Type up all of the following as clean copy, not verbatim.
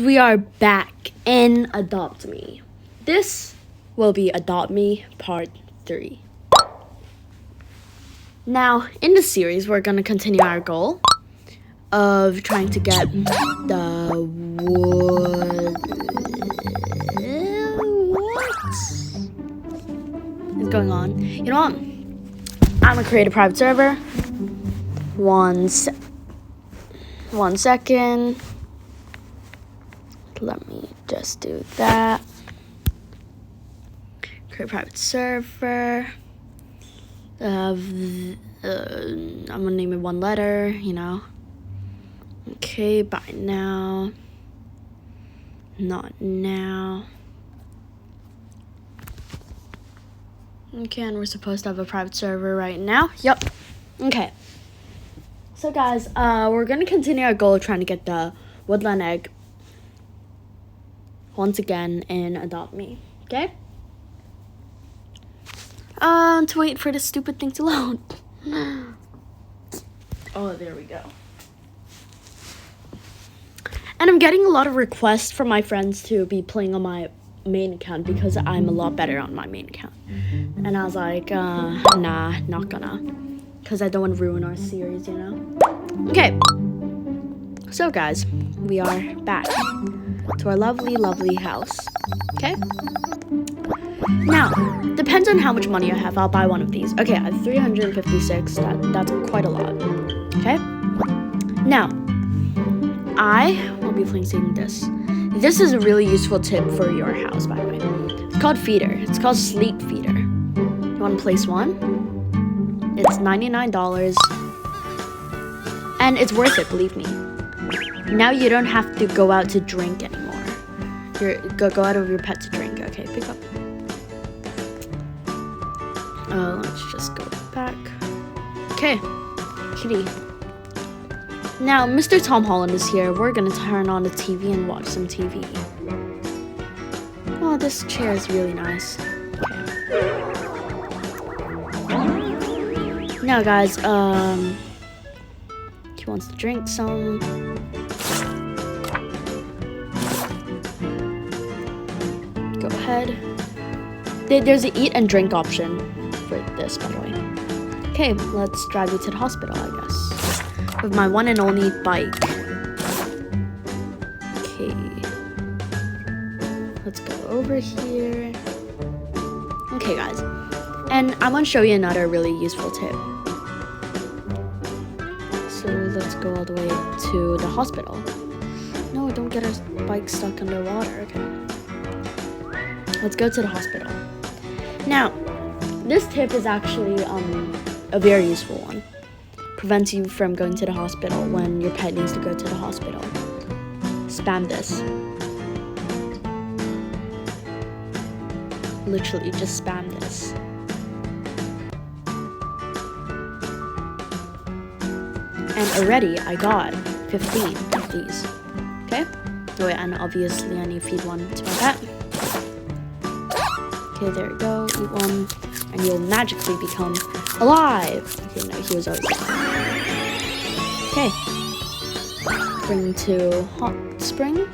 We are back in Adopt Me. This will be Adopt Me Part 3. Now, in this series, we're going to continue our goal of trying to get the wood. What is going on? You know what? I'm going to create a private server. One second. Let me just do that. Create a private server. I'm gonna name it one letter, Okay, by now. Not now. Okay, and we're supposed to have a private server right now. Yep. Okay. So guys, we're gonna continue our goal of trying to get the woodland egg once again in Adopt Me, okay? To wait for this stupid thing to load. Oh, there we go. And I'm getting a lot of requests from my friends to be playing on my main account because I'm a lot better on my main account. And I was like, nah, not gonna. Because I don't want to ruin our series, Okay. So guys, we are back to our lovely, lovely house. Okay? Now, depends on how much money I have. I'll buy one of these. Okay, I have 356. That's quite a lot. Okay? Now, I will be placing this. This is a really useful tip for your house, by the way. It's called feeder. It's called sleep feeder. You want to place one? It's $99. And it's worth it, believe me. Now you don't have to go out to drink anymore. Go out of your pet to drink. Okay, pick up. Let's just go back. Okay, kitty. Now, Mr. Tom Holland is here. We're gonna turn on the TV and watch some TV. Oh, this chair is really nice. Okay. Now, guys, he wants to drink some. Go ahead. There's an eat and drink option for this, by the way. Okay, let's drive you to the hospital, I guess. With my one and only bike. Okay. Let's go over here. Okay, guys. And I'm gonna show you another really useful tip. So let's go all the way to the hospital. No, don't get our bike stuck underwater. Okay. Let's go to the hospital. Now, this tip is actually a very useful one. Prevents you from going to the hospital when your pet needs to go to the hospital. Spam this. Literally, just spam this. And already, I got 15 of these. Okay? Oh, yeah, and obviously, I need to feed one to my pet. Okay, there we go. Eat one, and you'll magically become alive. Okay, no, he was always alive. Okay. Bring to hot spring,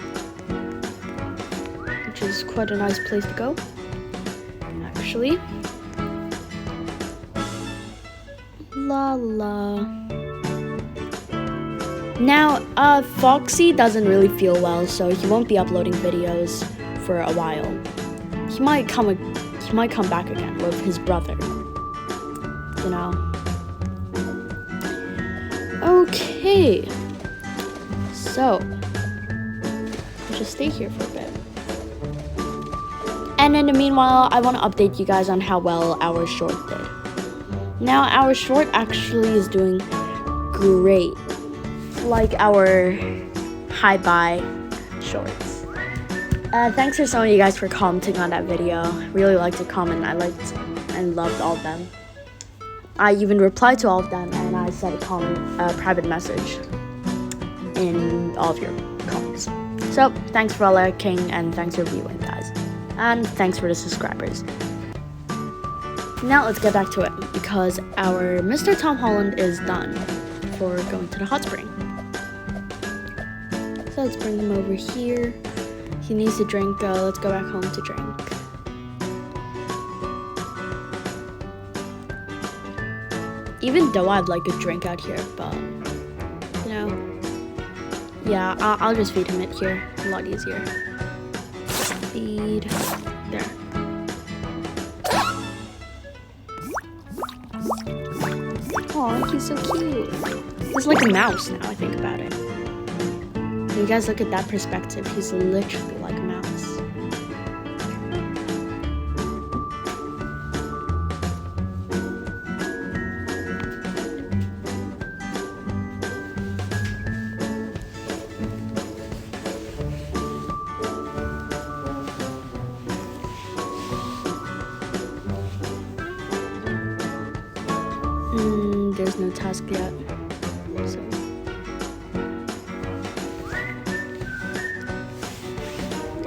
which is quite a nice place to go, actually. La la. Now, Foxy doesn't really feel well, so he won't be uploading videos for a while. He might come back again with his brother. Okay. So, I'll just stay here for a bit. And in the meanwhile, I want to update you guys on how well our short did. Now, our short actually is doing great. Like our hi-bye shorts. Thanks for some of you guys for commenting on that video. Really liked the comment. I liked and loved all of them. I even replied to all of them, and I sent a private message in all of your comments. So, thanks for liking, and thanks for viewing, guys. And thanks for the subscribers. Now, let's get back to it, because our Mr. Tom Holland is done for going to the hot spring. So So let's bring him over here. He needs to drink. Let's go back home to drink. Even though I'd like a drink out here, but you know, yeah, I'll just feed him it here. A lot easier. Feed. There. Aw, he's so cute. He's like a mouse now, I think about it. When you guys look at that perspective, he's literally like a mouse. There's no task yet, so.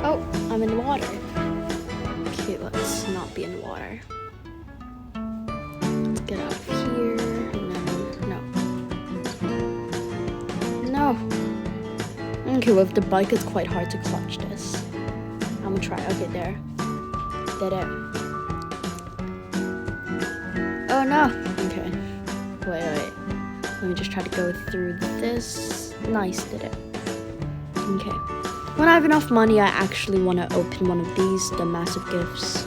Oh, I'm in the water. Okay, let's not be in the water. Let's get out of here, and then, no. Okay, with the bike, it's quite hard to clutch this. I'm gonna try. Okay, there. Did it. Oh no. Okay. Wait. Let me just try to go through this. Nice, did it. Okay. When I have enough money, I actually want to open one of these, the massive gifts.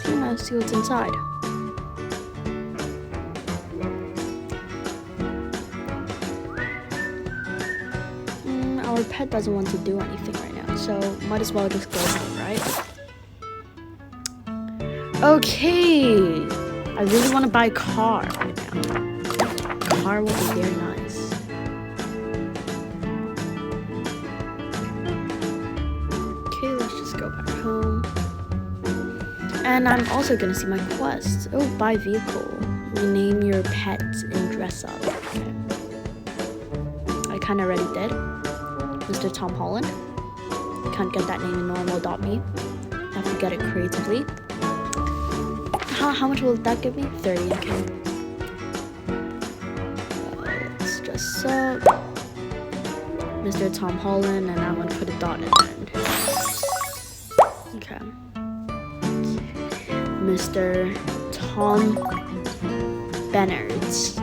So, you know, see what's inside. Our pet doesn't want to do anything right now, so might as well just go home, right? Okay. I really want to buy a car right now. A car will be very nice. Okay, let's just go back home. And I'm also going to see my quest. Oh, buy vehicle. Rename your pet and dress up. Okay. I kind of already did. Mr. Tom Holland. Can't get that name in normal.me. Have to get it creatively. How much will that give me? 30, okay. Let's just Mr. Tom Holland, and I'm gonna put a dot at the end. Okay. Mr. Tom Bennards.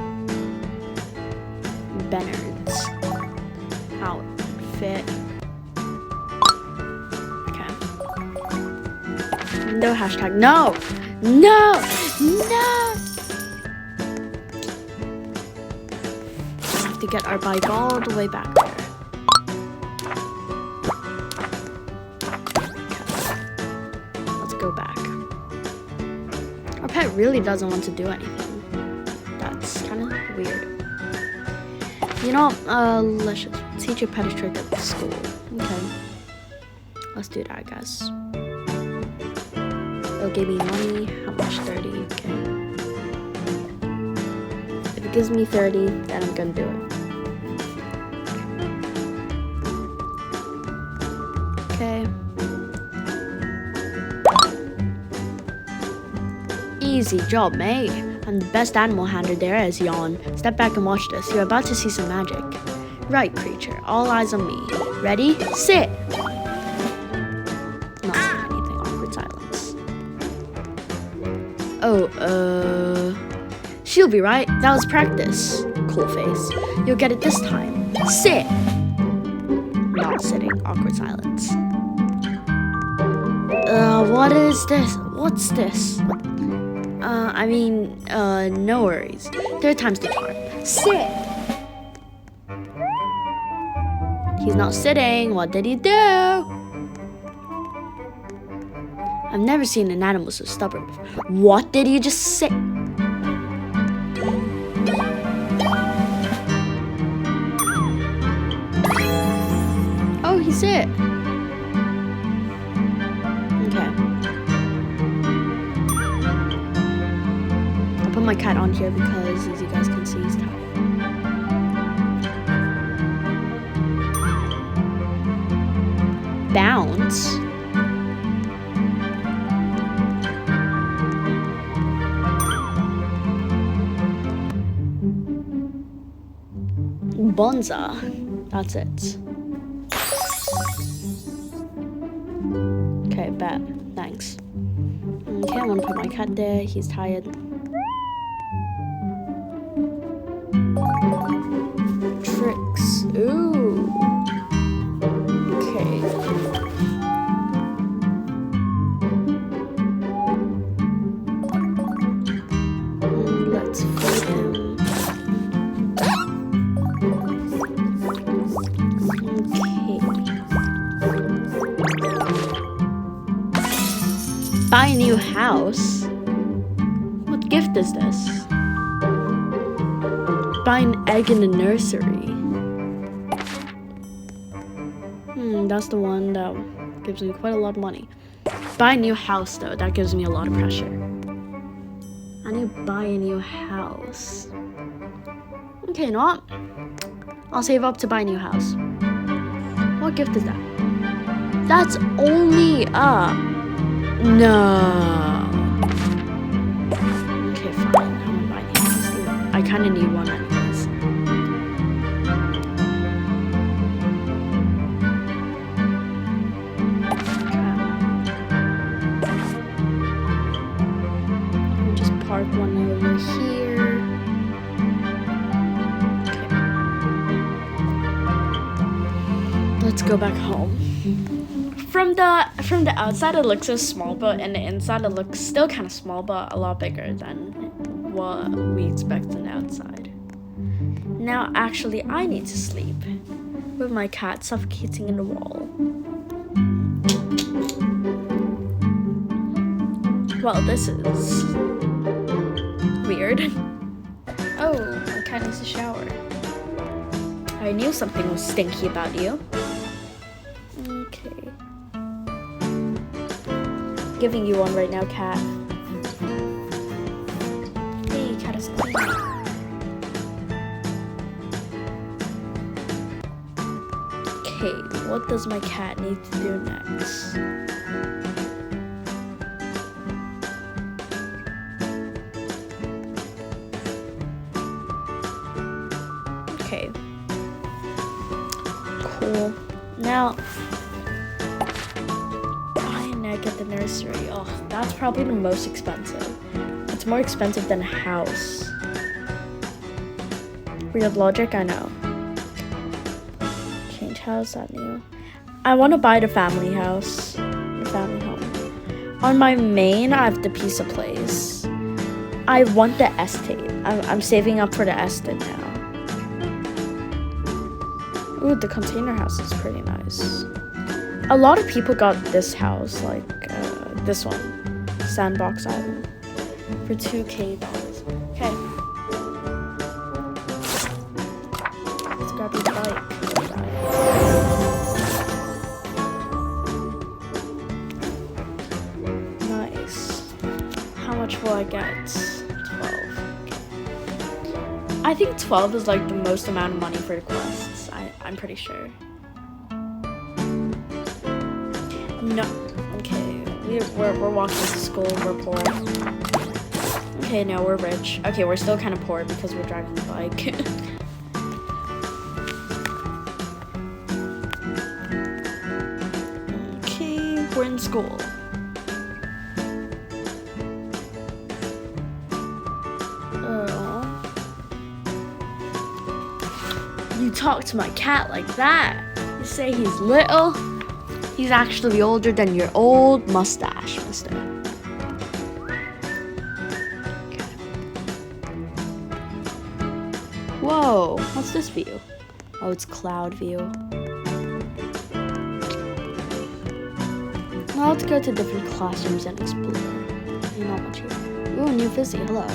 Outfit. Okay. No hashtag. No! No! I have to get our bike all the way back there. Okay. Let's go back. Our pet really doesn't want to do anything. That's kind of weird. You know, let's just teach a pet a trick at school. Okay. Let's do that, I guess. It'll give me money. How much? 30. Okay. If it gives me 30, then I'm gonna do it. Okay. Easy job, mate. I'm the best animal handler there is, yawn. Step back and watch this. You're about to see some magic. Right, creature. All eyes on me. Ready? Sit! Not saying anything. Awkward silence. Oh, she'll be right. That was practice. Cool face. You'll get it this time. Sit! Not sitting. Awkward silence. What is this? What's this? No worries. Third time's the charm. Sit! He's not sitting. What did he do? I've never seen an animal so stubborn before. What did he just say? Oh, he sit. Okay. I'll put my cat on here because, as you guys can see, he's tired. Bounce. Bonza. That's it. Okay, bet. Thanks. Okay, I'm gonna put my cat there. He's tired. Tricks. Ooh. Okay. Let's feed him. Okay. Buy a new house? What gift is this? Buy an egg in the nursery. That's the one that gives me quite a lot of money. Buy a new house though, that gives me a lot of pressure. I need to buy a new house. Okay, you know what? I'll save up to buy a new house. What gift is that? That's only no. Okay, fine. I'm gonna buy a new house. I kinda need one anyways. Park one over here. Okay. Let's go back home. From the outside it looks so small, but in the inside it looks still kind of small, but a lot bigger than what we expect on the outside. Now actually I need to sleep with my cat suffocating in the wall. Well, this is weird. Oh, my cat needs a shower. I knew something was stinky about you. Okay. Giving you one right now, cat. Hey, cat is clean. Okay, what does my cat need to do next? Okay. Cool. Now, buy an egg at the nursery. Oh, that's probably the most expensive. It's more expensive than a house. Weird logic, I know. Change house, that new. I want to buy the family house. The family home. On my main, I have the pizza place. I want the estate. I'm saving up for the estate now. Ooh, the container house is pretty nice. A lot of people got this house, like this one, Sandbox Island, for $2,000. Okay. Let's grab your bike. Nice. How much will I get? 12. I think 12 is like the most amount of money for the quests. I'm pretty sure. No. Okay. We're walking to school. We're poor. Okay, no, we're rich. Okay, we're still kind of poor because we're driving the bike. Okay, we're in school. You talk to my cat like that. You say he's little. He's actually older than your old mustache, mister. Okay. Whoa, what's this view? Oh, it's cloud view. Now let's go to different classrooms and explore. Not much here. Ooh, new fizzy, hello.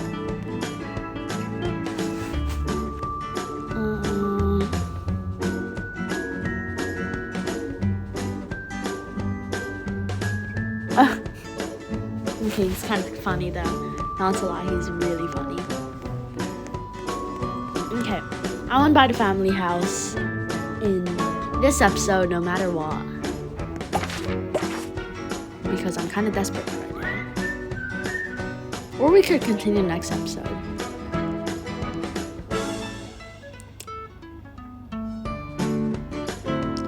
Okay, he's kind of funny though. Not to lie, he's really funny. Okay, I want to buy the family house in this episode no matter what. Because I'm kind of desperate right now. Or we could continue next episode.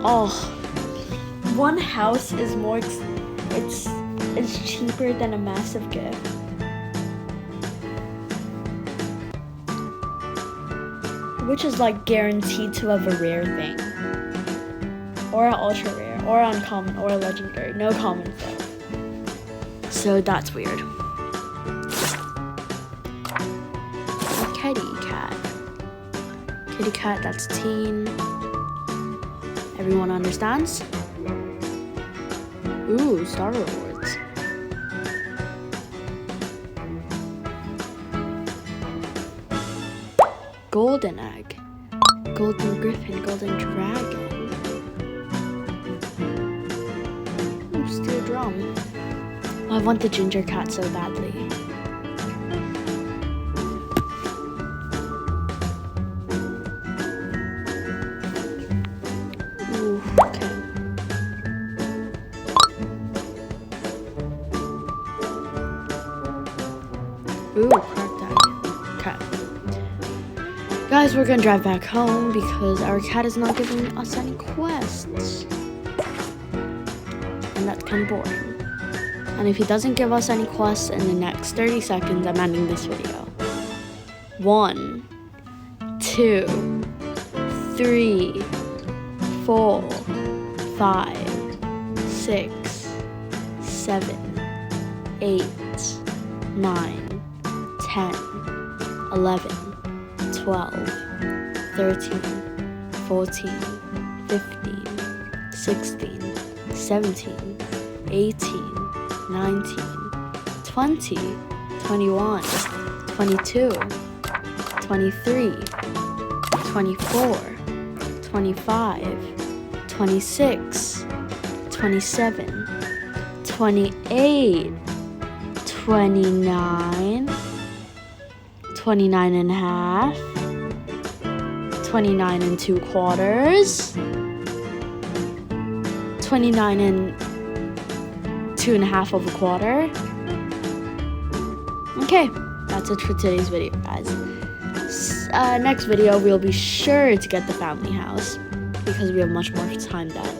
Oh, one house is more. It's cheaper than a massive gift. Which is like guaranteed to have a rare thing. Or an ultra rare, or uncommon, or a legendary. No common though. So that's weird. A kitty cat. Kitty cat, that's teen. Everyone understands? Ooh, Star Rewards. Golden egg. Golden griffin, golden dragon. Ooh, steel drum. Oh, I want the ginger cat so badly. Ooh, okay. Ooh, cracked egg. Cat. Guys, we're gonna drive back home because our cat is not giving us any quests. And that's kind of boring. And if he doesn't give us any quests in the next 30 seconds, I'm ending this video. 1, 2, 3, 4, 5, 6, 7, 8, 9, 10, 11, 12, 13, 14, 15, 16, 17, 18, 19, 20, 21, 22, 23, 24, 25, 26, 27, 28, 29, 29 and a half, 29 and 2/4, 29 and 2.5 of a quarter. Okay, that's it for today's video, guys. Next video, we'll be sure to get the family house because we have much more time then.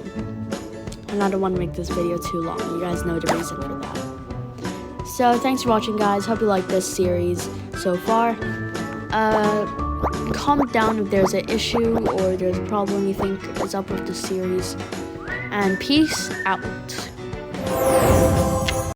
And I don't want to make this video too long. You guys know the reason for that. So thanks for watching, guys. Hope you like this series so far. Comment down if there's an issue or there's a problem you think is up with the series. And peace out.